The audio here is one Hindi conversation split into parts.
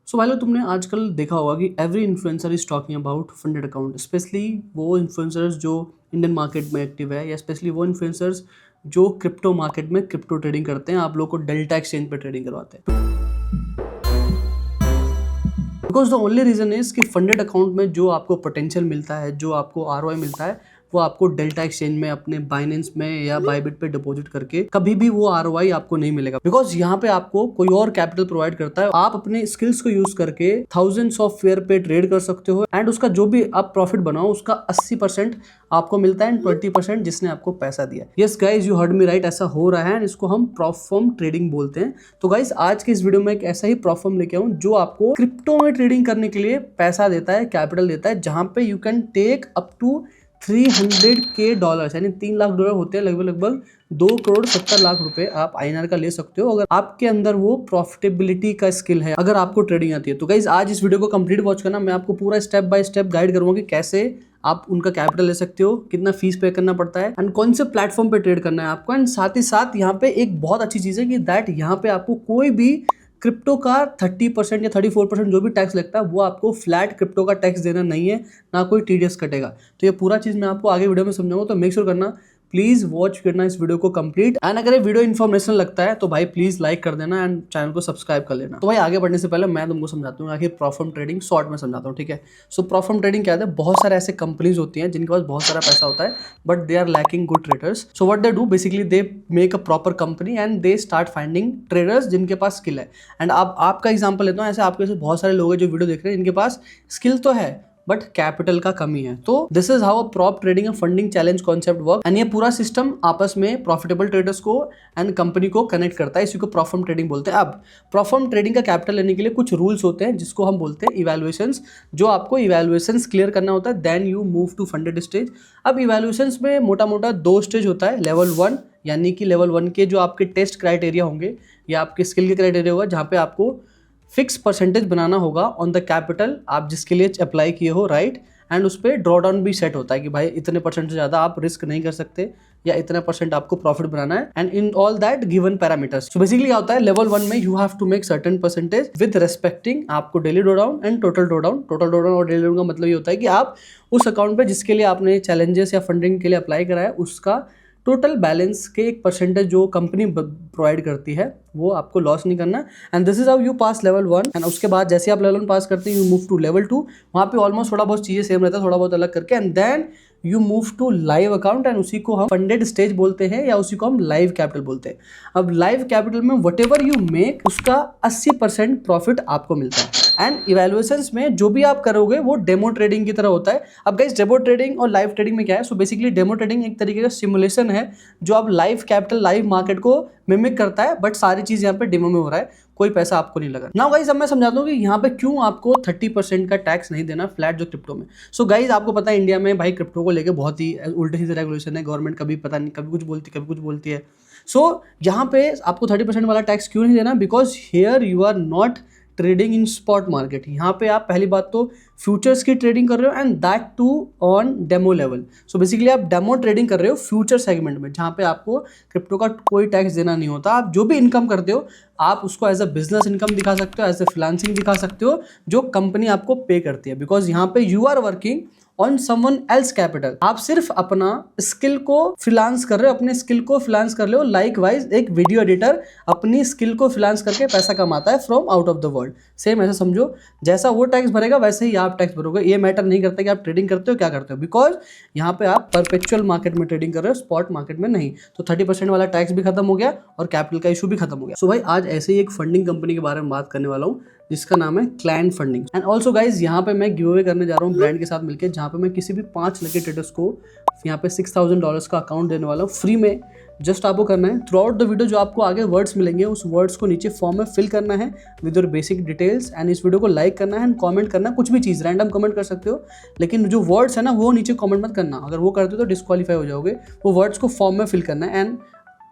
सो भाई लोग तुमने आजकल देखा होगा कि every influencer is talking about funded account, specially वो इन्फ्लुएंसर्स जो इंडियन मार्केट में एक्टिव है या स्पेशली वो इन्फ्लुएंसर्स जो क्रिप्टो मार्केट में क्रिप्टो ट्रेडिंग करते हैं, आप लोग को डेल्टा एक्सचेंज पे ट्रेडिंग करवाते हैं। Because the only reason is कि फंडेड अकाउंट में जो आपको पोटेंशियल मिलता है, जो आपको आरओआई मिलता है, वो आपको डेल्टा एक्सचेंज में अपने बाइनेंस में या बाइबिट पे डिपॉजिट करके कभी भी वो आरओआई आपको नहीं मिलेगा। बिकॉज यहाँ पे आपको कोई और कैपिटल प्रोवाइड करता है, आप अपने स्किल्स को यूज करके थाउजेंड्स ऑफ फेयर पे ट्रेड कर सकते हो एंड उसका जो भी आप प्रॉफिट बनाओ उसका 80% आपको मिलता है एंड 20% जिसने आपको पैसा दिया। Yes guys, you heard me right, ऐसा हो रहा है एंड इसको हम प्रॉप फर्म ट्रेडिंग बोलते हैं। तो गाइज आज के इस वीडियो में एक ऐसा ही प्रॉप फर्म लेके आऊं जो आपको क्रिप्टो में ट्रेडिंग करने के लिए पैसा देता है, कैपिटल देता है, जहां पे you can take up to $300K यानी $3 लाख होते हैं, लगभग 2,70,00,000 रुपए आप INR का ले सकते हो अगर आपके अंदर वो प्रॉफिटेबिलिटी का स्किल है, अगर आपको ट्रेडिंग आती है। तो गाइज आज इस वीडियो को कंप्लीट वॉच करना, मैं आपको पूरा स्टेप बाय स्टेप गाइड करूंगा कि कैसे आप उनका कैपिटल ले सकते हो, कितना फीस पे करना पड़ता है एंड कौन से प्लेटफॉर्म पे ट्रेड करना है आपको। एंड साथ ही साथ यहाँ पे एक बहुत अच्छी चीज है कि दैट यहाँ पे आपको कोई भी क्रिप्टो का 30% या 34% जो भी टैक्स लगता है वो आपको फ्लैट क्रिप्टो का टैक्स देना नहीं है, ना कोई TDS कटेगा। तो ये पूरा चीज़ मैं आपको आगे वीडियो में समझाऊंगा, तो मेक श्योर करना, प्लीज वॉच करना इस वीडियो को कंप्लीट। एंड अगर ये वीडियो इन्फॉर्मेशन लगता है तो भाई प्लीज लाइक कर देना एंड चैनल को सब्सक्राइब कर लेना। तो भाई आगे बढ़ने से पहले मैं तुमको समझाता हूँ आखिर प्रॉप फर्म ट्रेडिंग शॉर्ट में समझाता हूँ, ठीक है। सो प्रॉप फर्म ट्रेडिंग क्या है, बहुत सारे ऐसे कंपनीज होती हैं जिनके पास बहुत सारा पैसा होता है but they are lacking good traders. So what they do, basically they make a proper company and they start finding traders जिनके पास स्किल है। एंड आपका एग्जाम्पल लेता हूँ, ऐसे आपके बहुत सारे लोग हैं जो वीडियो देख रहे हैं, इनके पास स्किल तो है बट कैपिटल का कमी है। तो this is how a prop trading and funding challenge concept work. And ये पूरा सिस्टम आपस में प्रॉफिटेबल ट्रेडर्स को एंड कंपनी को कनेक्ट करता है, इसी को प्रॉप फर्म ट्रेडिंग बोलते हैं। अब प्रॉप फर्म ट्रेडिंग का कैपिटल लेने के लिए कुछ रूल्स होते हैं जिसको हम बोलते हैं इवैल्यूएशंस, जो आपको इवैल्यूएशंस क्लियर करना होता है, then you move to funded stage. अब इवैल्यूएशंस में मोटा मोटा 2 स्टेज होता है। लेवल 1 यानी कि लेवल 1 के जो आपके टेस्ट क्राइटेरिया होंगे या आपके स्किल के क्राइटेरिया होगा, जहाँ पे आपको फिक्स परसेंटेज बनाना होगा ऑन द कैपिटल आप जिसके लिए अप्लाई किए हो, राइट। एंड उस पर ड्रॉ डाउन भी सेट होता है कि भाई इतने % से ज़्यादा आप रिस्क नहीं कर सकते या इतना % आपको प्रॉफिट बनाना है and in all that given parameters. So basically क्या होता है, लेवल 1 में you have to make certain % with respecting आपको daily draw down and total draw down. Total draw down और डेली ड्रॉ डाउन का मतलब ये होता है कि आप उस अकाउंट पे जिसके लिए आपने चैलेंजेस या फंडिंग के लिए अप्लाई करा है उसका टोटल बैलेंस के एक % जो कंपनी प्रोवाइड करती है वो आपको लॉस नहीं करना। And this is how you pass level 1। And उसके बाद जैसे आप लेवल 1 पास करते हैं यू मूव टू लेवल 2, वहाँ पे ऑलमोस्ट थोड़ा बहुत चीज़ें सेम रहता है, थोड़ा बहुत अलग करके। And then you move to live account and उसी को हम फंडेड स्टेज बोलते हैं या उसी को हम लाइव कैपिटल बोलते हैं। अब लाइव कैपिटल में वट एवर यू मेक उसका 80% प्रॉफिट आपको मिलता है। एंड इवैल्यूएशंस में जो भी आप करोगे वो डेमो ट्रेडिंग की तरह होता है। अब गाइस डेमो ट्रेडिंग और लाइव ट्रेडिंग में क्या है, सो बेसिकली डेमो ट्रेडिंग एक तरीके का सिमुलेशन है जो आप लाइव कैपिटल लाइव मार्केट को मिमिक करता है, बट सारी चीज यहाँ पे डेमो में हो रहा है, कोई पैसा आपको नहीं लगा। नाउ गाइस अब मैं समझाता हूँ कि यहाँ पे क्यों आपको 30% का टैक्स नहीं देना फ्लैट जो क्रिप्टो में। सो गाइस आपको पता है इंडिया में भाई क्रिप्टो को लेके बहुत ही उल्टे सीधे रेगुलेशन है, गवर्नमेंट कभी पता नहीं कभी कुछ बोलती है। सो यहाँ पे आपको 30% वाला टैक्स क्यों नहीं देना, because here you are not trading in spot market. यहाँ पे आप पहली बात तो फ्यूचर्स की ट्रेडिंग कर रहे हो and that too on demo level. So basically आप डेमो ट्रेडिंग कर रहे हो फ्यूचर सेगमेंट में, जहाँ पे आपको क्रिप्टो का कोई टैक्स देना नहीं होता। आप जो भी इनकम करते हो आप उसको एज अ बिजनेस इनकम दिखा सकते हो, एज अ फ्रीलांसिंग दिखा सकते हो, जो कंपनी आपको पे करती है। बिकॉज यहाँ पे you are working on someone else capital, आप सिर्फ अपना स्किल को फ्रीलांस कर रहे हो, अपने स्किल को फ्रीलांस कर रहे हो। लाइक वाइज एक वीडियो एडिटर अपनी स्किल को फ्रीलांस करके पैसा कमाता है from out of the world. Same ऐसा समझो, जैसा वो टैक्स भरेगा वैसे ही आप टैक्स भरोगे। ये मैटर नहीं करता कि आप ट्रेडिंग करते हो क्या करते हो, बिकॉज यहाँ पे आप परपेचुअल मार्केट में ट्रेडिंग कर रहे हो, स्पॉट मार्केट में नहीं। तो 30% वाला टैक्स भी खत्म हो गया और कैपिटल का इशू भी खत्म हो गया। सो भाई आज ऐसे ही एक फंडिंग कंपनी के बारे में बात करने वाला हूँ जिसका नाम है clan funding. And also guys यहाँ पे मैं गिव अवे करने जा रहा हूँ ब्रांड के साथ मिलकर, जहाँ पे मैं किसी भी 5 लकी ट्रेडर्स को यहाँ पे $6,000 का अकाउंट देने वाला हूँ फ्री में। जस्ट आपको करना है थ्रू आउट द वीडियो जो आपको आगे वर्ड्स मिलेंगे उस वर्ड्स को नीचे फॉर्म में फिल करना है with your basic details and इस वीडियो को लाइक करना है एंड कमेंट करना है, कुछ भी चीज़ रैंडम कमेंट कर सकते हो, लेकिन जो वर्ड्स है ना वो नीचे कमेंट मत करना, अगर वो करते हो तो डिस्क्वालीफाई हो जाओगे। वो वर्ड्स को फॉर्म में फिल करना है एंड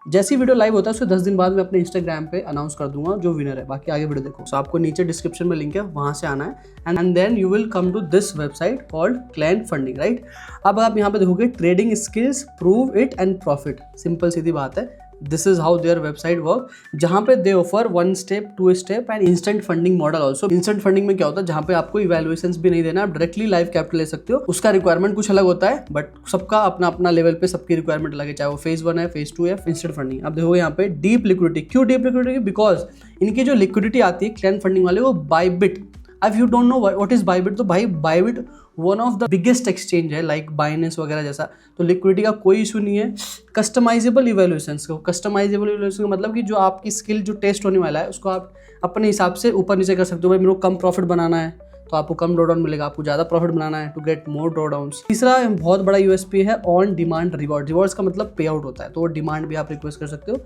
जैसी वीडियो लाइव होता है उसके 10 दिन बाद मैं अपने इंस्टाग्राम पे अनाउंस कर दूंगा जो विनर है। बाकी आगे वीडियो देखो। सो आपको नीचे डिस्क्रिप्शन में लिंक है, वहां से आना है and then you will come to this website called Klein funding, right. अब आप यहाँ पे देखोगे trading skills, prove it and profit. Simple सीधी बात है, this is how their website work, जहाँ पे they offer 1 step 2 step and instant funding model also. Instant funding में क्या होता है, जहाँ पे आपको इवैल्यूएशंस भी नहीं देना, आप डायरेक्टली लाइव कैपिटल ले सकते हो। उसका रिक्वायरमेंट कुछ अलग होता है, बट सबका अपना अपना लेवल पे सबकी रिक्वायरमेंट अलग है, चाहे वो फेज 1 है, फेज 2 है, इंस्टेंट फंडिंग। आप देखो यहाँ पे डीप लिक्विडिटी। क्यों डीप लिक्विडिटी? बिकॉज इनकी जो लिक्विडिटी आती है क्लाइंट फंडिंग वाले, वो Bybit, if you don't know what is Bybit, तो भाई Bybit one of the biggest exchange है लाइक बाइनेंस वगैरह जैसा। तो लिक्विडिटी का कोई इशू नहीं है। कस्टमाइजेबल इवैल्यूएशंस को, कस्टमाइजेबल इवैल्यूएशन का मतलब कि जो आपकी स्किल जो टेस्ट होने वाला है उसको आप अपने हिसाब से ऊपर नीचे कर सकते हो। भाई मेरे को कम प्रॉफिट बनाना है तो आपको कम ड्रॉडाउन मिलेगा, आपको ज़्यादा प्रॉफिट बनाना है टू गेट मोर ड्रॉडाउन्स। तीसरा बहुत बड़ा यूएसपी है ऑन डिमांड रिवॉर्ड। रिवॉर्ड्स का मतलब पे आउट होता है, तो वो डिमांड भी आप रिक्वेस्ट कर सकते हो।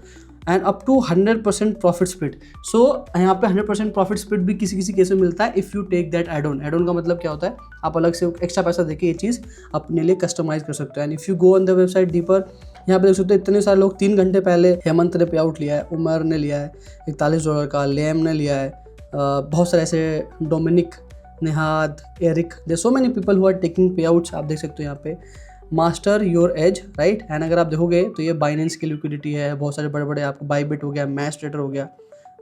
And up to 100% profit split. So यहाँ पे 100% प्रॉफिट स्प्लिट भी किसी किसी केस में मिलता है if you take that add on. Add on का मतलब क्या होता है, आप अलग से एक्स्ट्रा पैसा देके ये चीज़ अपने लिए कस्टमाइज कर सकते हो। And if you go on the website deeper, यहाँ पे देख सकते हो इतने सारे लोग 3 घंटे पहले हेमंत ने पे आउट लिया है, उमर ने लिया है $41 का, लेम ने लिया है, बहुत सारे ऐसे Dominic, Nihad, Eric, there so many people who are taking payouts. आप देख सकते हो यहाँ पे master your edge, right. And अगर आप देखोगे तो ये बाइनेंस की लिक्विडिटी है, बहुत सारे बड़े बड़े आपको बाइबिट हो गया, मैच ट्रेडर हो गया,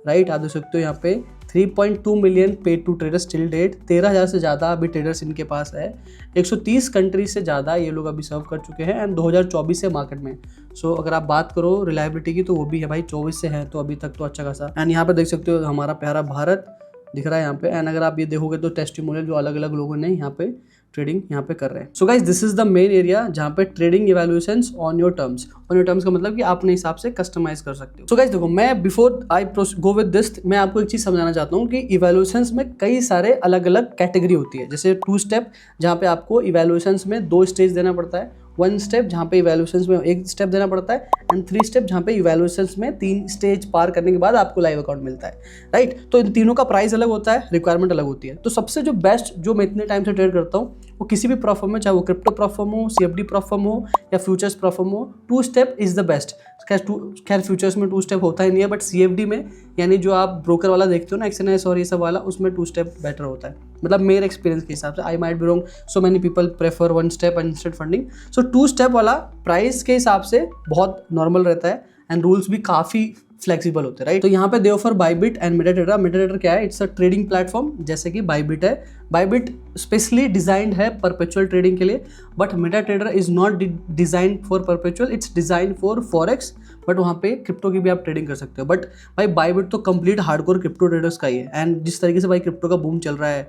राइट। आप देख सकते हो यहाँ पे 3.2 million paid to traders till date. 13,000 से ज़्यादा अभी ट्रेडर्स इनके पास है। 130 कंट्रीज से ज़्यादा ये लोग अभी सर्व कर चुके हैं एंड 2024 से मार्केट में। सो अगर आप बात करो रिलायबिलिटी की तो वो भी है भाई, 24 से है तो अभी तक तो अच्छा खासा। एंड यहाँ पे देख सकते हो हमारा प्यारा भारत दिख रहा है यहाँ पे। एंड अगर आप ये देखोगे तो टेस्टिमोनियल जो अलग अलग लोगों ने यहाँ पे ट्रेडिंग यहाँ पे कर रहे हैं। So guys this is the main area जहाँ पे trading evaluations on your terms. On your terms का मतलब कि आप अपने हिसाब से कस्टमाइज कर सकते हो। सो गाइस देखो, मैं before I go with this, मैं आपको एक चीज समझाना चाहता हूँ कि इवैल्यूएशंस में कई सारे अलग अलग कैटेगरी होती है। जैसे 2 स्टेप जहाँ पे आपको इवैल्यूएशंस में 2 स्टेज देना पड़ता है, 1 स्टेप जहाँ पे इवैल्यूएशंस में 1 स्टेप देना पड़ता है, एंड 3 स्टेप जहाँ पे इवैल्यूएशंस में 3 स्टेज पार करने के बाद आपको लाइव अकाउंट मिलता है, राइट। तो इन तीनों का प्राइस अलग होता है, रिक्वायरमेंट अलग होती है। तो सबसे जो बेस्ट जो मैं इतने टाइम से ट्रेड करता हूँ वो किसी भी प्रॉप फर्म में, चाहे वो क्रिप्टो प्रॉप फर्म हो, CFD प्रॉप फर्म हो या फ्यूचर्स प्रॉप फर्म हो, 2 स्टेप इज द बेस्ट। खैर फ्यूचर्स में 2 स्टेप होता ही नहीं है, बट CFD में यानी जो आप ब्रोकर वाला देखते हो ना, XNS और ये सब वाला, उसमें 2 स्टेप बेटर होता है, मतलब मेरे एक्सपीरियंस के हिसाब से। I might be wrong, so many people prefer 1 step and instant funding. So 2 step वाला प्राइस के हिसाब से बहुत नॉर्मल रहता है एंड रूल्स भी काफ़ी फ्लेक्सिबल होते हैं, राइट। तो यहाँ पे they offer Bybit and MetaTrader. MetaTrader क्या है? इट्स अ ट्रेडिंग प्लेटफॉर्म जैसे कि बाइबिट है। बाइबिट स्पेशली डिजाइंड है परपेचुअल ट्रेडिंग के लिए, but MetaTrader is not designed for perpetual, it's designed for forex. But वहाँ पे क्रिप्टो की भी आप ट्रेडिंग कर सकते हो। बट भाई बाइबिट तो कंप्लीट हार्डकोर क्रिप्टो ट्रेडर्स का ही है। एंड जिस तरीके से भाई क्रिप्टो का बूम चल रहा है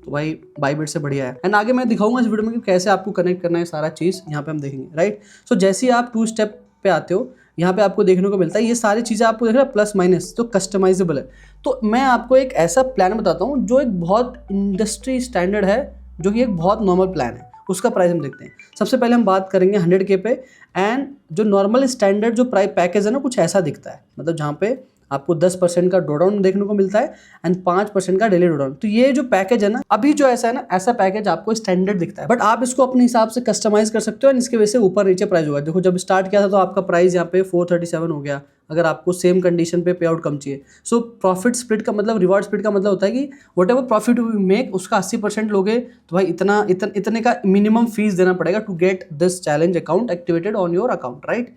तो भाई बाइबिट से बढ़िया है। एंड आगे मैं दिखाऊंगा इस वीडियो में कि कैसे आपको कनेक्ट करना है, सारा चीज़ यहाँ पे हम देखेंगे, राइट। सो जैसे ही आप 2 स्टेप पे आते हो, यहाँ पे आपको देखने को मिलता है ये सारी चीज़ें आपको देख रहे हैं प्लस माइनस जो कस्टमाइजेबल है। तो मैं आपको एक ऐसा प्लान बताता हूँ जो एक बहुत इंडस्ट्री स्टैंडर्ड है, जो कि एक बहुत नॉर्मल प्लान है। उसका प्राइस हम देखते हैं। सबसे पहले हम बात करेंगे 100K पे। एंड जो नॉर्मल स्टैंडर्ड जो प्राइस पैकेज है ना, कुछ ऐसा दिखता है, मतलब जहाँ पे आपको 10% का ड्रॉडाउन देखने को मिलता है एंड 5% का डेली ड्रॉडाउन। तो ये जो पैकेज है ना, अभी जो ऐसा है ना, ऐसा पैकेज आपको स्टैंडर्ड दिखता है, बट आप इसको अपने हिसाब से कस्टमाइज कर सकते हो एंड इसकी वजह से ऊपर नीचे प्राइस होगा। देखो जब स्टार्ट किया था तो आपका प्राइस यहाँ पे 437 हो गया, अगर आपको सेम कंडीशन पे पे आउट कम चाहिए। सो प्रॉफिट स्प्लिट का मतलब, रिवॉर्ड स्प्लिट का मतलब होता है कि whatever profit we make उसका 80% लोगे तो भाई इतने का मिनिमम फीस देना पड़ेगा to get this challenge account activated on your account, right.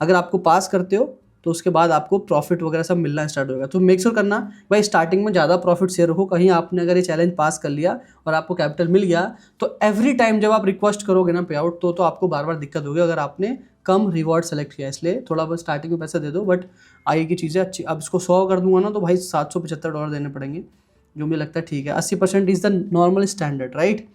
अगर आपको पास करते हो तो उसके बाद आपको प्रॉफिट वगैरह सब मिलना स्टार्ट होगा। तो मेक श्योर करना भाई स्टार्टिंग में ज़्यादा प्रॉफिट शेयर रखो। कहीं आपने अगर ये चैलेंज पास कर लिया और आपको कैपिटल मिल गया तो एवरी टाइम जब आप रिक्वेस्ट करोगे ना पे आउट तो आपको बार बार दिक्कत होगी अगर आपने कम रिवॉर्ड सेलेक्ट किया। इसलिए थोड़ा बहुत स्टार्टिंग में पैसा दे दो, बट आगे की चीज़ें अच्छी। अब इसको 100 कर दूंगा ना तो भाई $775 देने पड़ेंगे, जो मुझे लगता है ठीक है। 80% is the normal standard, right.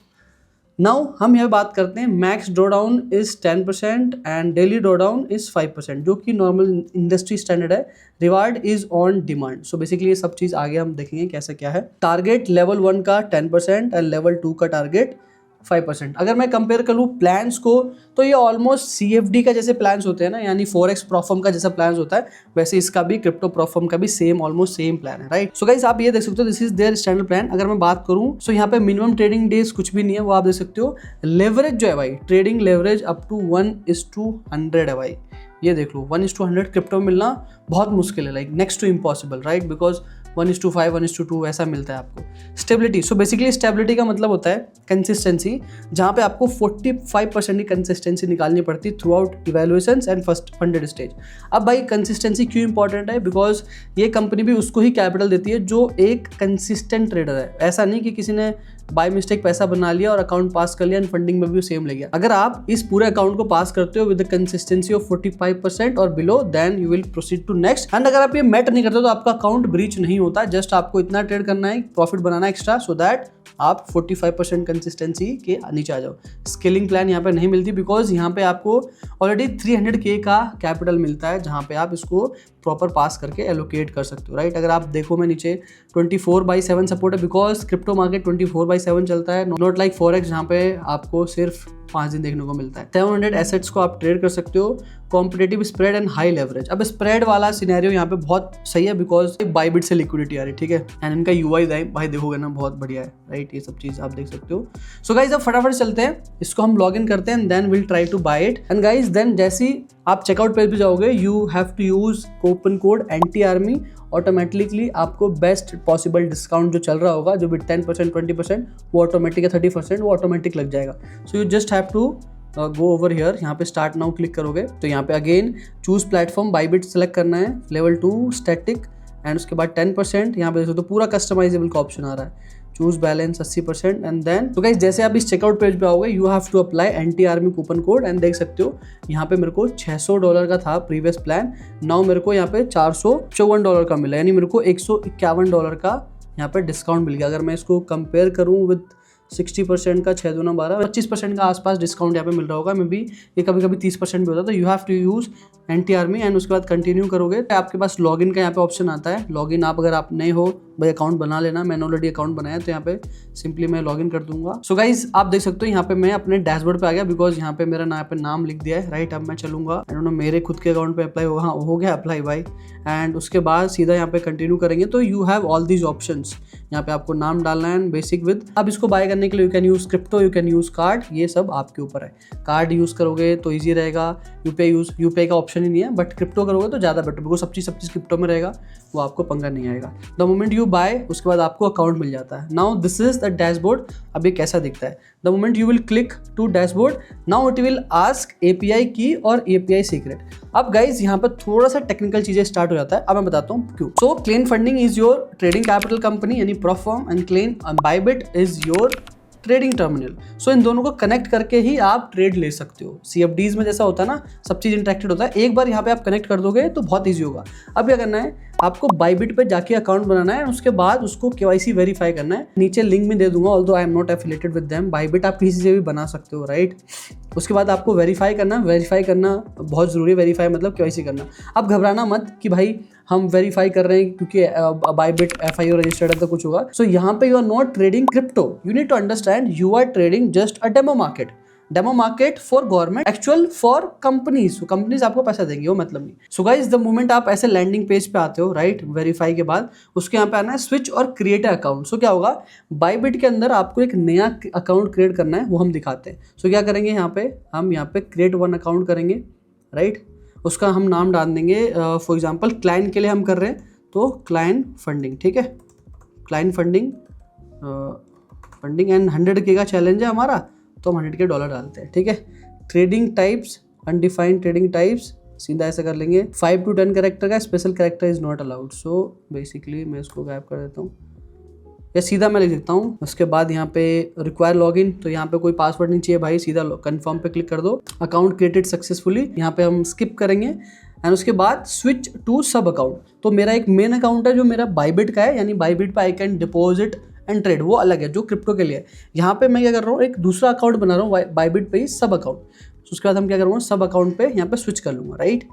Now हम यह बात करते हैं max drawdown is 10% and daily drawdown is 5%, जो कि नॉर्मल इंडस्ट्री स्टैंडर्ड है। Reward is on demand. So basically ये सब चीज़ आगे हम देखेंगे कैसे क्या है। टारगेट लेवल 1 का 10% एंड लेवल 2 का टारगेट 5%। अगर मैं कंपेयर करूँ प्लान्स को तो ये ऑलमोस्ट CFD का जैसे प्लान्स होते हैं ना, यानी फॉरेक्स प्रॉफर्म का जैसा प्लान्स होता है, वैसे इसका भी क्रिप्टो प्रॉफर्म का भी ऑलमोस्ट सेम प्लान है, राइट। सो गाइस आप ये देख सकते हो, this is their standard plan. अगर मैं बात करूँ सो यहाँ पे मिनिमम ट्रेडिंग डेज कुछ भी नहीं है, वो आप देख सकते हो। लेवरेज जो है भाई, ट्रेडिंग लेवरेज अप टू 1:100 है भाई। ये देख लो 1:100 क्रिप्टो में मिलना बहुत मुश्किल है, like next to impossible, right. Because 1:5, 1:2 ऐसा मिलता है आपको। स्टेबिलिटी, सो बेसिकली स्टेबिलिटी का मतलब होता है कंसिस्टेंसी, जहाँ पे आपको 45% की कंसिस्टेंसी निकालनी पड़ती है throughout evaluations and first funded stage. अब भाई कंसिस्टेंसी क्यों इंपॉर्टेंट है, बिकॉज ये कंपनी भी उसको ही कैपिटल देती है जो एक कंसिस्टेंट ट्रेडर है। ऐसा नहीं कि किसी ने बाय मिस्टेक पैसा बना लिया और अकाउंट पास कर लिया एंड फंडिंग में भी सेम ले गया। अगर आप इस पूरे अकाउंट को पास करते हो विद कंसिस्टेंसी ऑफ 45% और below, then you will proceed to next. And अगर आप ये मैट नहीं करते तो आपका अकाउंट ब्रीच नहीं होता। जस्ट आपको इतना ट्रेड करना है, profit banana extra, so that आप 45% कंसिस्टेंसी के नीचे आ जाओ। स्केलिंग प्लान यहाँ पे नहीं मिलती बिकॉज यहाँ पे आपको ऑलरेडी 300K का कैपिटल मिलता है, जहाँ पे आप इसको प्रॉपर पास करके एलोकेट कर सकते हो, राइट। अगर आप देखो मैं नीचे 24/7 सपोर्ट है बिकॉज क्रिप्टो मार्केट 24/7 चलता है, नॉट लाइक फॉरेक्स जहाँ पे आपको सिर्फ 5 दिन देखने को मिलता है। 700 एसेट्स को आप ट्रेड कर सकते हो, competitive spread and high leverage. अब स्प्रेड वाला सिनेरियो यहाँ पे बहुत सही है बिकॉज बाइबिट से लिक्विडिटी आ रही है, ठीक है। एंड इनका यूआई भाई देखोगे ना बहुत बढ़िया है, राइट। ये सब चीज आप देख सकते हो। सो गाइज अब फटाफट चलते हैं, इसको हम लॉग इन करते हैं and then will try to buy it. And guys then जैसे ही आप चेकआउट पेज पे जाओगे, you have to use coupon code NTARMY, automatically आपको बेस्ट पॉसिबल डिस्काउंट जो चल रहा होगा, जो भी 10%, 20%, वो ऑटोमेटिक है, 30% वो ऑटोमेटिक लग जाएगा। So you just have to go over here, यहाँ पे स्टार्ट नाउ क्लिक करोगे तो यहाँ पे again choose platform Bybit select करना है, लेवल 2 स्टैटिक, एंड उसके बाद 10%, यहाँ पे देखो तो पूरा कस्टमाइजेबल का ऑप्शन आ रहा है, चूज बैलेंस 80%। एंड देन तो गाइस जैसे आप इस चेकआउट पेज पे आओगे, you have to apply NTARMY coupon code. And देख सकते हो यहाँ पे मेरे को $600 का था प्रीवियस प्लान, नाउ मेरे को यहाँ पे $454 का मिला, यानी मेरे को $151 का यहाँ पे डिस्काउंट मिल गया। अगर मैं इसको कंपेयर करूँ विद 60% का 6 दूना 12, 25% का आसपास डिस्काउंट यहाँ पे मिल रहा होगा, मे बी ये कभी कभी 30% भी होता है। तो you have to use NTARMY and उसके बाद कंटिन्यू करोगे तो आपके पास लॉगिन का यहाँ पे ऑप्शन आता है। लॉगिन आप अगर आप नए हो भाई अकाउंट बना लेना, मैंने ऑलरेडी अकाउंट बनाया तो यहाँ पे सिंपली मैं लॉगिन कर दूंगा। सो गाइज आप देख सकते हो यहाँ पे मैं अपने डैशबोर्ड पे आ गया बिकॉज यहाँ पे मेरा यहाँ पे नाम लिख दिया है, राइट। अब मैं चलूंगा, आई डोंट नो मेरे खुद के अकाउंट पे अप्लाई होगा, हाँ हो गया अप्लाई भाई। एंड उसके बाद सीधा यहाँ पे कंटिन्यू करेंगे तो you have all these options. यहाँ पे आपको नाम डालना है बेसिक विद। अब इसको बाय करने के लिए you can use crypto, you can use card, ये सब आपके ऊपर है। कार्ड यूज करोगे तो ईजी रहेगा, यूपीआई का ऑप्शन ही नहीं है, बट क्रिप्टो करोगे तो ज़्यादा बेटर बिकॉज सब चीज़ क्रिप्टो में रहेगा, वो आपको पंगा नहीं आएगा। द मोमेंट यू बाय उसके बाद आपको अकाउंट मिल जाता है। Now this is the dashboard. अब ये कैसा दिखता है, the moment you will click to dashboard, now it will ask API key और API सीक्रेट। अब गाइज यहाँ पर थोड़ा सा टेक्निकल चीजें स्टार्ट हो जाता है, अब मैं बताता हूँ क्यों। So Klein funding is your trading capital company यानी prop firm, and Klein Bybit is your trading terminal. So इन दोनों को कनेक्ट करके ही आप ट्रेड ले सकते हो। CFDs में जैसा होता है ना, सब चीज़ इंटरेक्टेड होता है, एक बार यहाँ पे आप कनेक्ट कर दोगे तो बहुत ईजी होगा। अब क्या करना है, आपको बाइबिट पे जाके अकाउंट बनाना है, उसके बाद उसको KYC वेरीफाई करना है। नीचे लिंक भी दे दूंगा, although I am not affiliated with them. Bybit आप किसी से भी बना सकते हो, राइट। उसके बाद आपको वेरीफाई करना बहुत ज़रूरी है। वेरीफाई मतलब KYC करना। अब घबराना मत कि भाई हम वेरीफाई कर रहे हैं क्योंकि बाइबिट FIO रजिस्टर्ड है तो कुछ होगा। सो यहाँ पे you are not trading crypto, you need to understand you are trading just a demo market for government, actual for companies. Companies आपको पैसा देंगे, वो मतलब नहीं। सो गाइस द मोमेंट आप ऐसे लैंडिंग पेज पे आते हो, राइट, वेरीफाई के बाद उसके यहाँ पे आना है स्विच और क्रिएट अकाउंट। सो क्या होगा, बाइबिट के अंदर आपको एक नया अकाउंट क्रिएट करना है, वो हम दिखाते हैं। सो क्या करेंगे, हम यहाँ पे क्रिएट 1 अकाउंट करेंगे, राइट। उसका हम नाम डाल देंगे, फॉर एग्जाम्पल क्लाइंट के लिए हम कर रहे हैं तो क्लाइंट फंडिंग, ठीक है। क्लाइंट फंडिंग एंड 100K का चैलेंज है हमारा, तो हम $100K डालते हैं, ठीक है। Trading types, undefined trading types, सीधा ऐसा कर लेंगे। 5 to 10 कैरेक्टर का, special character is not allowed. So basically मैं इसको गायब कर देता हूँ या सीधा मैं लिख देता हूँ। उसके बाद यहाँ पे रिक्वायर लॉगिन, तो यहाँ पे कोई पासवर्ड नहीं चाहिए भाई, सीधा कंफर्म पे क्लिक कर दो। अकाउंट क्रिएटेड सक्सेसफुली, यहाँ पे हम स्किप करेंगे। एंड उसके बाद स्विच टू सब अकाउंट, तो मेरा एक मेन अकाउंट है जो मेरा बाइबिट का है, यानी बाइबिट पे I can deposit and trade, वो अलग है जो क्रिप्टो के लिए है। यहाँ पे मैं क्या कर रहा हूँ, एक दूसरा अकाउंट बना रहा हूँ बाइबिट पे ही, सब अकाउंट। उसके बाद हम क्या करूँगा, सब अकाउंट पे यहाँ पे स्विच कर लूँगा, राइट।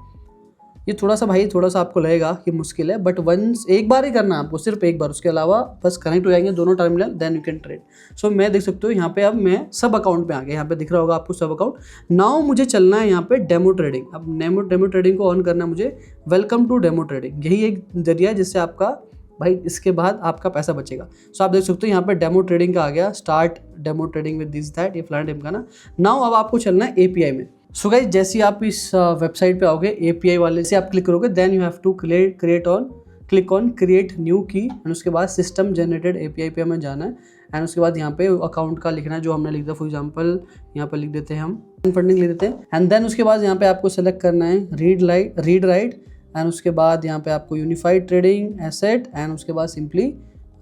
ये थोड़ा सा आपको लगेगा कि मुश्किल है, बट वंस एक बार ही करना है आपको, सिर्फ एक बार। उसके अलावा बस कनेक्ट हो जाएंगे दोनों terminal, then you can trade. So मैं देख सकते हो यहाँ पे अब मैं सब अकाउंट पे आ गया, यहाँ पे दिख रहा होगा आपको सब अकाउंट। नाउ मुझे चलना है यहाँ पे डेमो ट्रेडिंग। अब डेमो ट्रेडिंग को ऑन करना है मुझे। वेलकम टू डेमो ट्रेडिंग, यही एक जरिया है जिससे आपका भाई इसके बाद आपका पैसा बचेगा। सो आप देख सकते हो यहाँ पे डेमो ट्रेडिंग का आ गया, start demo trading with this that, ये फ्लैट टाइम का ना। नाउ अब आपको चलना है API में। सो गाइस जैसे ही आप इस वेबसाइट पे आओगे, API वाले से आप क्लिक करोगे, then you have to create on, click on create new key and उसके बाद सिस्टम जनरेटेड API पे हमें जाना है एंड उसके बाद यहाँ पे अकाउंट का लिखना है जो हमने लिख दिया। फॉर एग्जांपल यहाँ पे लिख देते हैं हम फंडिंग लिख देते हैं एंड देन उसके बाद यहाँ पे आपको सेलेक्ट करना है रीड राइट एंड उसके बाद यहाँ पे आपको यूनिफाइड ट्रेडिंग एसेट एंड उसके बाद सिंपली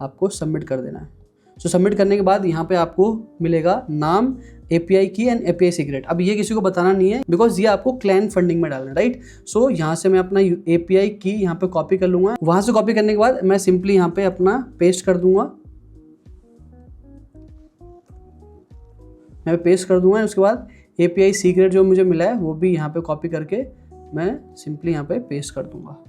आपको सबमिट कर देना है। सो सबमिट करने के बाद यहाँ पे आपको मिलेगा नाम, API की एंड API सीक्रेट। अब ये किसी को बताना नहीं है बिकॉज ये आपको क्लाइंट फंडिंग में डालना है, राइट। सो यहाँ से मैं अपना API की यहाँ पे कॉपी कर लूँगा। वहाँ से कॉपी करने के बाद मैं सिंपली यहाँ पे अपना पेस्ट कर दूंगा, मैं पेस्ट कर दूंगा। उसके बाद API सीक्रेट जो मुझे मिला है वो भी यहाँ पे कॉपी करके मैं सिंपली यहाँ पे पेस्ट कर दूंगा।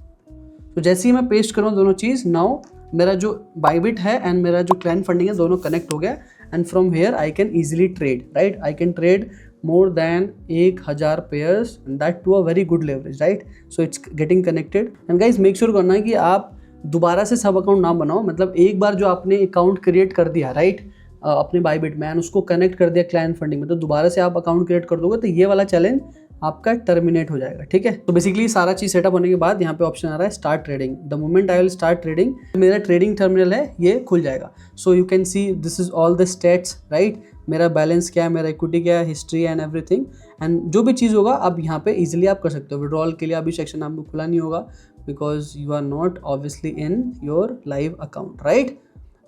तो जैसे ही मैं पेस्ट करूँ दोनों चीज़, नाउ मेरा जो बाइबिट है एंड मेरा जो क्लाइंट फंडिंग है दोनों कनेक्ट हो गया and from here I can easily trade, right. I can trade more than 1000 pairs and that too a very good leverage, right. So it's getting connected and guys make sure करना है कि आप दोबारा से सब अकाउंट ना बनाओ। मतलब एक बार जो आपने अकाउंट क्रिएट कर दिया, राइट, अपने बाइबिट में एंड उसको कनेक्ट कर दिया क्लाइंट फंडिंग में, तो दोबारा से आप अकाउंट क्रिएट कर दोगे तो ये वाला चैलेंज आपका टर्मिनेट हो जाएगा, ठीक है। तो बेसिकली सारा चीज सेटअप होने के बाद यहाँ पे ऑप्शन आ रहा है start trading. The moment I will start trading, मेरा ट्रेडिंग टर्मिनल है ये खुल जाएगा। So you can see this is all the states, right. मेरा बैलेंस क्या है, मेरा इक्विटी क्या है, हिस्ट्री एंड एवरीथिंग एंड जो भी चीज़ होगा अब यहाँ पे इजिली आप कर सकते हो। विड्रॉल के लिए अभी सेक्शन आपको खुला नहीं होगा because you are not obviously in your live account, right.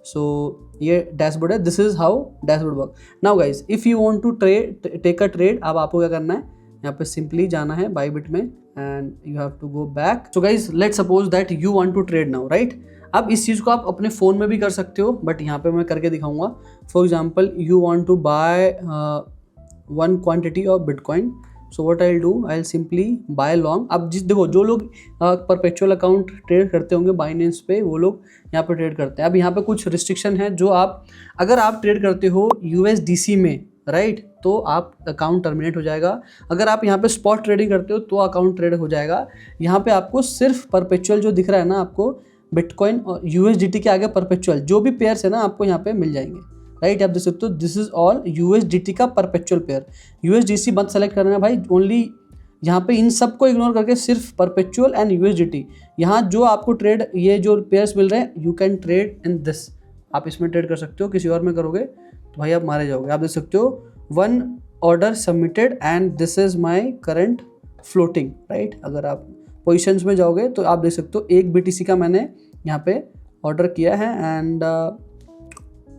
So ये डैशबोर्ड है, this is how dashboard work. Now guys if you want to take a trade, अब आपको क्या करना है, यहाँ पे सिंपली जाना है बाइबिट में and you have to go back. So guys let's suppose that you want to trade now, right. अब इस चीज़ को आप अपने फ़ोन में भी कर सकते हो बट यहाँ पे मैं करके दिखाऊंगा। For example you want to buy 1 quantity of bitcoin, so what I will do, I will simply buy long. अब देखो जो लोग परपेचुअल अकाउंट ट्रेड करते होंगे बाइनेंस पे वो लोग यहाँ पे ट्रेड करते हैं। अब यहाँ पे कुछ रिस्ट्रिक्शन है जो आप अगर आप ट्रेड करते हो USDC में, राइट, तो आप अकाउंट टर्मिनेट हो जाएगा। अगर आप यहाँ पे स्पॉट ट्रेडिंग करते हो तो अकाउंट ट्रेड हो जाएगा। यहाँ पे आपको सिर्फ परपेचुअल जो दिख रहा है ना, आपको बिटकॉइन और USDT के आगे परपेचुअल जो भी पेयर्स है ना आपको यहाँ पे मिल जाएंगे, राइट। आप देख सकते हो दिस इज ऑल USDT का परपेचुअल पेयर। USDC मत सेलेक्ट करना है भाई, ओनली यहाँ पे इन सब को इग्नोर करके सिर्फ परपेचुअल एंड USDT। यहाँ जो आपको ट्रेड ये जो पेयर्स मिल रहे हैं you can trade in this, आप इसमें ट्रेड कर सकते हो। किसी और में करोगे तो भाई आप मारे जाओगे। आप देख सकते हो 1 order submitted and this is my current floating, right. अगर आप पोजीशंस में जाओगे तो आप देख सकते हो 1 BTC का मैंने यहाँ पे ऑर्डर किया है एंड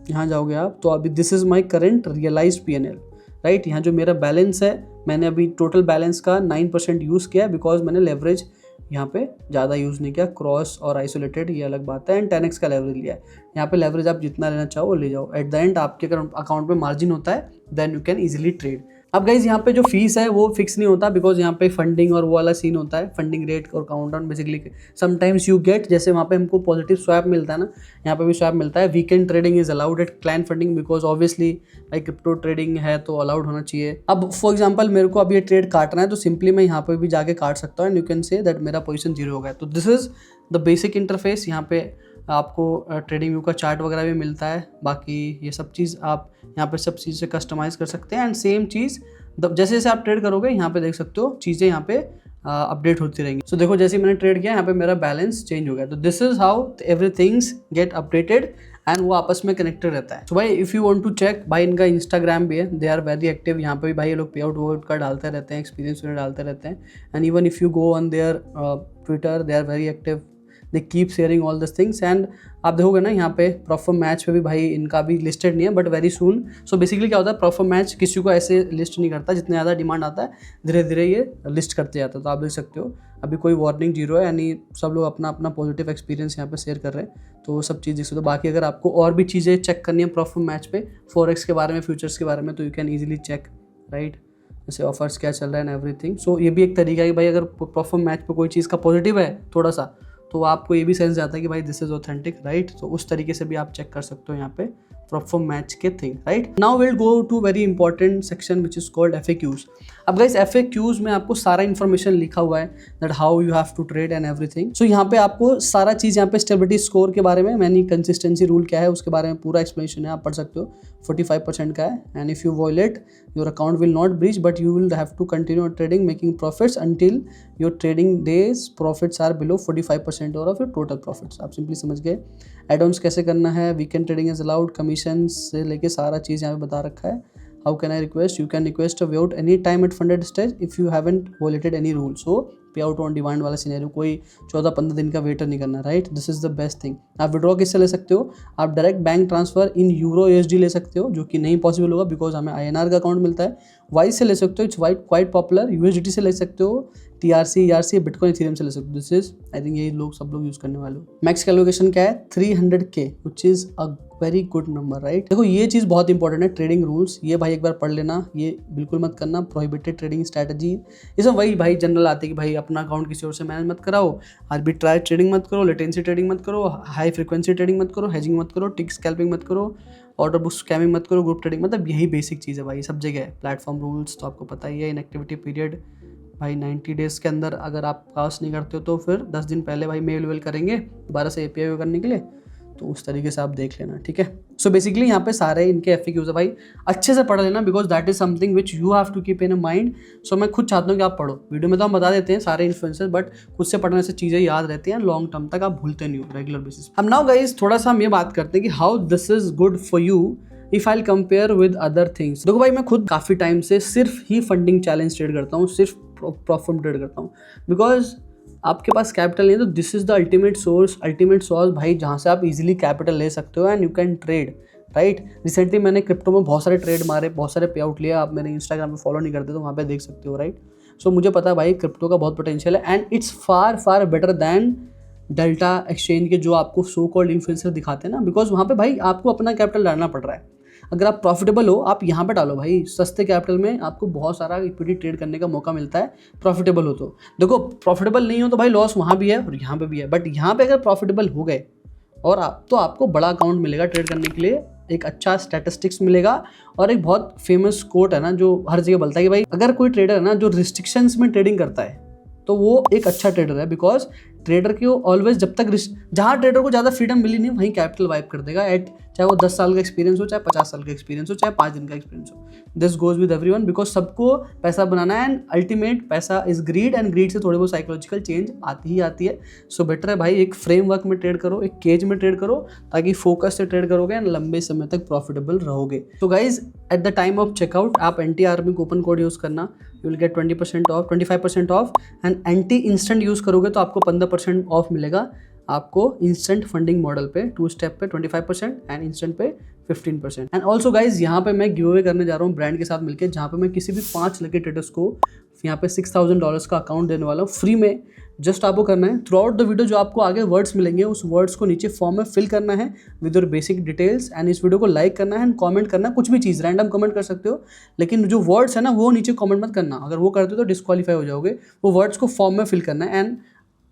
यहाँ जाओगे आप तो अभी this is my current realized PNL, right. यहाँ जो मेरा बैलेंस है मैंने अभी टोटल बैलेंस का 9% यूज़ किया बिकॉज मैंने लेवरेज यहाँ पे ज़्यादा यूज़ नहीं किया। क्रॉस और आइसोलेटेड ये अलग बात है एंड 10x का लेवरेज लिया है। यहाँ पे लेवरेज आप जितना लेना चाहो वो ले जाओ। एट द एंड आपके अकाउंट में मार्जिन होता है, then you can easily trade. अब गाइज यहाँ पे जो फीस है वो फिक्स नहीं होता बिकॉज यहाँ पे फंडिंग और वो वाला सीन होता है, फंडिंग रेट और count down basically sometimes you get, जैसे वहाँ पे हमको पॉजिटिव स्वैप मिलता है ना, यहाँ पे भी स्वैप मिलता है। Weekend trading is allowed at client funding because obviously भाई क्रिप्टो ट्रेडिंग है तो अलाउड होना चाहिए। अब फॉर एग्जाम्पल मेरे को अब ये ट्रेड काटना है तो सिंपली मैं यहाँ पे भी जाके काट सकता हूँ and you can say that मेरा पोजीशन 0 हो गया। तो this is the basic interface. यहाँ पे आपको ट्रेडिंग व्यू का चार्ट वगैरह भी मिलता है। बाकी ये सब चीज़ आप यहाँ पे सब चीज़ से कस्टमाइज़ कर सकते हैं एंड सेम चीज़ जैसे जैसे आप ट्रेड करोगे यहाँ पे देख सकते हो चीज़ें यहाँ पे अपडेट होती रहेंगी। सो देखो जैसे मैंने ट्रेड किया यहाँ पे मेरा बैलेंस चेंज हो गया। तो this is how everything's get updated and वो आपस में कनेक्टेड रहता है। सो भाई if you want to check, भाई इनका इंस्टाग्राम भी है, दे आर वेरी एक्टिव। यहाँ पे भी भाई ये लोग पे आउट का डालते रहते हैं, एक्सपीरियंस डालते रहते हैं and even if you go on their Twitter they are very active, they keep sharing all this things. And आप देखोगे ना यहाँ पे प्रॉपर मैच पे भी भाई इनका भी लिस्टेड नहीं है but very soon. So basically क्या होता है, प्रॉपर मैच किसी को ऐसे लिस्ट नहीं करता, जितने ज़्यादा डिमांड आता है धीरे धीरे ये लिस्ट करते जाता है। तो आप देख सकते हो अभी कोई वार्निंग 0 है, यानी सब लोग अपना अपना पॉजिटिव एक्सपीरियंस यहाँ पे शेयर कर रहे हैं। तो वो सब चीज़ देख सकते हो। बाकी अगर आपको और भी चीज़ें चेक करनी है प्रॉपर मैच पे, फॉरेक्स के बारे में, फ्यूचर्स के बारे में, तो you can easily check, right, जैसे ऑफर्स क्या चल रहा है एंड एवरीथिंग। सो ये भी एक तरीका है कि भाई अगर प्रॉपर मैच पे कोई चीज़ का पॉजिटिव है थोड़ा सा तो आपको ये भी सेंस जाता है कि भाई दिस इज़ ऑथेंटिक, राइट। तो उस तरीके से भी आप चेक कर सकते हो यहाँ पे परफॉर्म मैच के thing, right. Now will go to very important section which is called FAQs। अब गाइस FAQs में आपको सारा इन्फॉर्मेशन लिखा हुआ है that how you have to trade and everything. So यहाँ पे आपको सारा चीज़, यहाँ पे स्टेबिलिटी स्कोर के बारे में, मैंने कंसिस्टेंसी रूल क्या है उसके बारे में पूरा एक्सप्लेनेशन है, आप पढ़ सकते हो। 45% का है, and if you violate your account will not breach but you will have to continue trading making profits until your trading days profits are below 45% और ऑफ योर टोटल प्रॉफिट्स। आप सिंपली समझ गए। एड-ऑन्स कैसे करना है, weekend trading is allowed, commission से लेके सारा चीज़ यहाँ पे बता रखा है। How can I request? You can request a payout any time at funded stage if you haven't violated any rule. So payout on demand वाला सिनेरियो, कोई 14-15 दिन का वेट नहीं करना, right. This is the best thing. आप विड्रॉ किससे ले सकते हो? आप डायरेक्ट बैंक ट्रांसफर इन यूरो USD ले सकते हो, जो कि नहीं पॉसिबल होगा बिकॉज हमें INR का अकाउंट मिलता है। वाइस से ले सकते हो, इट्स क्वाइट पॉपुलर। USDT से ले सकते हो, TRC, ERC, बिटकॉइन, इथेरियम से ले सकते हो। दिस इज आई थिंक यही लोग सब लोग यूज करने वाले हो। मैक्स कैलकुलेशन क्या है? 300K which is a very good number, right. देखो ये चीज़ बहुत इंपॉर्टेंट है, ट्रेडिंग रूल्स, ये भाई एक बार पढ़ लेना, ये बिल्कुल मत करना। प्रोहिबिटेड ट्रेडिंग स्ट्रैटेजी, ये सब वही भाई जनरल आती है कि भाई अपना अकाउंट किसी और से मैनेज मत कराओ, आर्बिट्राज ट्रेडिंग मत करो, लेटेंसी ट्रेडिंग मत करो, हाई फ्रीक्वेंसी ट्रेडिंग मत करो, हेजिंग मत करो, टिक स्कैल्पिंग मत करो, ऑर्डर बुक स्कैमिंग मत करो, ग्रुप ट्रेडिंग, मतलब यही बेसिक चीज़ है भाई, सब जगह है। प्लेटफॉर्म रूल्स तो आपको पता ही है। इनएक्टिविटी पीरियड भाई 90 डेज़ के अंदर अगर आप पास नहीं करते हो तो फिर 10 दिन पहले भाई मेल वेल करेंगे दोबारा से API करने के लिए, तो उस तरीके से आप देख लेना, ठीक है। सो बेसिकली यहाँ पे सारे इनके FAQs है भाई, अच्छे से पढ़ लेना because that is something which you have to keep in a mind. So मैं खुद चाहता हूँ कि आप पढ़ो। वीडियो में तो हम बता देते हैं सारे इन्फ्लुएंसर्स, बट खुद से पढ़ने से चीज़ें याद रहती हैं, लॉन्ग टर्म तक आप भूलते नहीं हो रेगुलर बेसिस। अब नाउ गाइस थोड़ा सा हम ये बात करते हैं कि how this is good for you if I compare with other things. देखो भाई मैं खुद काफ़ी टाइम से सिर्फ ही फंडिंग चैलेंज ट्रेड करता हूँ, सिर्फ प्रॉफिट ट्रेड करता हूँ बिकॉज आपके पास कैपिटल नहीं है, तो this is the ultimate source भाई, जहाँ से आप इजीली कैपिटल ले सकते हो and you can trade, right. Recently मैंने क्रिप्टो में बहुत सारे ट्रेड मारे, बहुत सारे पे आउट लिया। आप मेरे इंस्टाग्राम पे फॉलो नहीं करते तो वहाँ पे देख सकते हो, राइट। सो मुझे पता है भाई क्रिप्टो का बहुत पोटेंशियल है and it's far better than delta exchange के जो आपको सो कॉल्ड इन्फ्लुएंसर दिखाते हैं ना, बिकॉज वहाँ पे भाई आपको अपना कैपिटल डालना पड़ रहा है। अगर आप प्रॉफिटेबल हो, आप यहाँ पे डालो भाई, सस्ते कैपिटल में आपको बहुत सारा इक्विटी ट्रेड करने का मौका मिलता है, प्रॉफिटेबल हो तो। देखो प्रॉफिटेबल नहीं हो तो भाई लॉस वहाँ भी है और यहाँ पे भी है, बट यहाँ पे अगर प्रॉफिटेबल हो गए और आप, तो आपको बड़ा अकाउंट मिलेगा ट्रेड करने के लिए, एक अच्छा स्टैटिस्टिक्स मिलेगा। और एक बहुत फेमस कोट है ना जो हर जगह बोलता है कि भाई अगर कोई ट्रेडर है ना जो रिस्ट्रिक्शंस में ट्रेडिंग करता है तो वो एक अच्छा ट्रेडर है, बिकॉज ट्रेडर को ऑलवेज जब तक जहाँ ट्रेडर को ज़्यादा फ्रीडम मिली नहीं वहीं कैपिटल वाइप कर देगा, एट चाहे वो 10 साल का एक्सपीरियंस हो, चाहे 50 साल का एक्सपीरियंस हो, चाहे 5 दिन का एक्सपीरियंस हो। This goes with everyone because सबको पैसा बनाना है एंड अल्टीमेट पैसा इज ग्रीड, एंड ग्रीड से थोड़ी बहुत साइकोलॉजिकल चेंज आती है। सो बेटर है भाई एक फ्रेमवर्क में ट्रेड करो, एक केज में ट्रेड करो, ताकि फोकस से ट्रेड करोगे एंड लंबे समय तक प्रॉफिटेबल रहोगे। तो guys at the time of checkout आप NT Army coupon code use करना, you will get 20% off, 25% off, and NT instant use करोगे तो आपको 15% ऑफ मिलेगा। आपको इंस्टेंट फंडिंग मॉडल पे 2 स्टेप पे 25% एंड इंस्टेंट पे 15%। एंड ऑल्सो गाइज यहाँ पे मैं गिव अवे करने जा रहा हूँ ब्रांड के साथ मिलकर, जहाँ पे मैं किसी भी 5 लकी ट्रेडर्स को यहाँ पे $6,000 का अकाउंट देने वाला हूँ फ्री में। जस्ट आपको करना है थ्रू आउट द वीडियो जो आपको आगे वर्ड्स मिलेंगे उस वर्ड्स को नीचे फॉर्म में फिल करना है with your basic details, and इस वीडियो को लाइक करना है एंड कमेंट करना है, कुछ भी चीज़ रैंडम कमेंट कर सकते हो, लेकिन जो वर्ड्स है ना वो नीचे कमेंट मत करना, अगर वो करते हो तो डिस्क्वालीफाई हो जाओगे। वो वर्ड्स को फॉर्म में फिल करना है एंड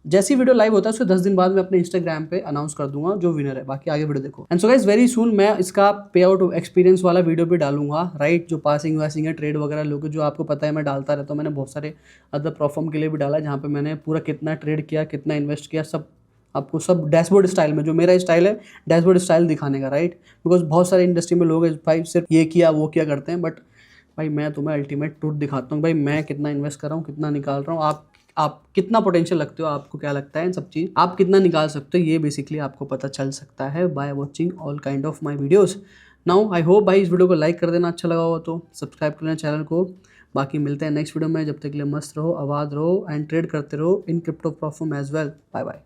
जैसी वीडियो लाइव होता है उसके 10 दिन बाद मैं अपने इंस्टाग्राम पे अनाउंस कर दूंगा जो विनर है। बाकी आगे वीडियो देखो। And so guys very soon मैं इसका पे आउट एक्सपीरियंस वाला वीडियो भी डालूंगा, राइट। जो पासिंग वासिंग है ट्रेड वगैरह लोग जो आपको पता है मैं डालता रहता हूँ, मैंने बहुत सारे अदर प्लेटफॉर्म के लिए भी डाला जहाँ पे मैंने पूरा कितना ट्रेड किया, कितना इन्वेस्ट किया, सब आपको सब डैशबोर्ड स्टाइल में, जो मेरा स्टाइल है डैशबोर्ड स्टाइल दिखाने का, राइट। बिकॉज बहुत सारे इंडस्ट्री में लोग भाई सिर्फ ये किया वो किया करते हैं, बट भाई मैं तुम्हें अल्टीमेट ट्रूथ दिखाता हूँ भाई, मैं कितना इन्वेस्ट कर रहा हूँ, कितना निकाल रहा हूँ, आप कितना पोटेंशियल लगते हो, आपको क्या लगता है, इन सब चीज़ आप कितना निकाल सकते हो, ये बेसिकली आपको पता चल सकता है by watching all kind of my videos. Now I hope भाई इस वीडियो को लाइक कर देना, अच्छा लगा हो तो सब्सक्राइब कर लेना चैनल को। बाकी मिलते हैं नेक्स्ट वीडियो में, जब तक के लिए मस्त रहो, आबाद रहो एंड ट्रेड करते रहो in crypto platform as well. Bye bye.